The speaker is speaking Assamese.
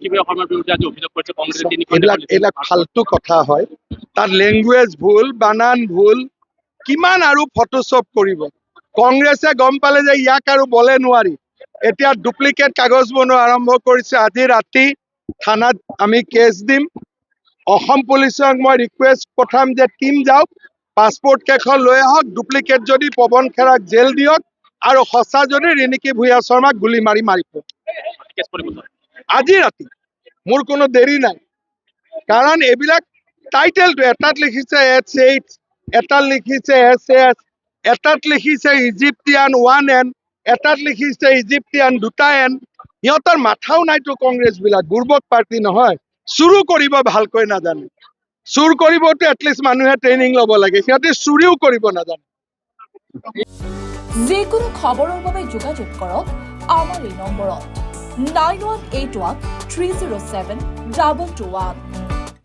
কিভাবে হরমার বিরুদ্ধে আজ অভিযোগ করছে কংগ্রেস তিনি এইবিলাক ফালতু কথা হয়। তার ল্যাঙ্গুয়েজ ভুল, বানান ভুল, কিমান আৰু ফটোশ্বপ কৰিব। কংগ্ৰেছে গম পালে যে ইয়াক আৰু বলে নোৱাৰি, এতিয়া ডুপ্লিকেট কাগজ বনোৱা আৰম্ভ কৰিছে। আজি ৰাতি থানাত আমি কেছ দিম। অসম পুলিচক মই ৰিকুৱেষ্ট পঠাম যে টিম যাওক, পাছপোৰ্ট কেইখন লৈ আহক, ডুপ্লিকেট যদি পৱন খেৰাক জেল দিয়ক আৰু সঁচা যদি ৰিণিকী ভূঞা শৰ্মাক গুলি মাৰি মাৰিব আজি ৰাতি। মোৰ কোনো দেৰি নাই, কাৰণ এইবিলাক টাইটেলটো এটাত লিখিছে H8, এটাত লিখিছে SS, এটাত লিখিছে ইজিপ্টিয়ান 1N, এটাত লিখিছে ইজিপ্টিয়ান 2N। সিহঁতৰ মাথাও নাইতো কংগ্ৰেছ বিলাক, বুৰ্বক পাৰ্টি নহয়। চুৰু কৰিব ভালকৈ নাজানে, চুৰ কৰিবতো এটলিষ্ট মানুহে ট্ৰেইনিং ল'ব লাগে, সিহঁতে চুৰিও কৰিব নাজানে। যিকোনো খবৰৰ বাবে যোগাযোগ কৰক আমাৰ এই নম্বৰত 9181 307 2221।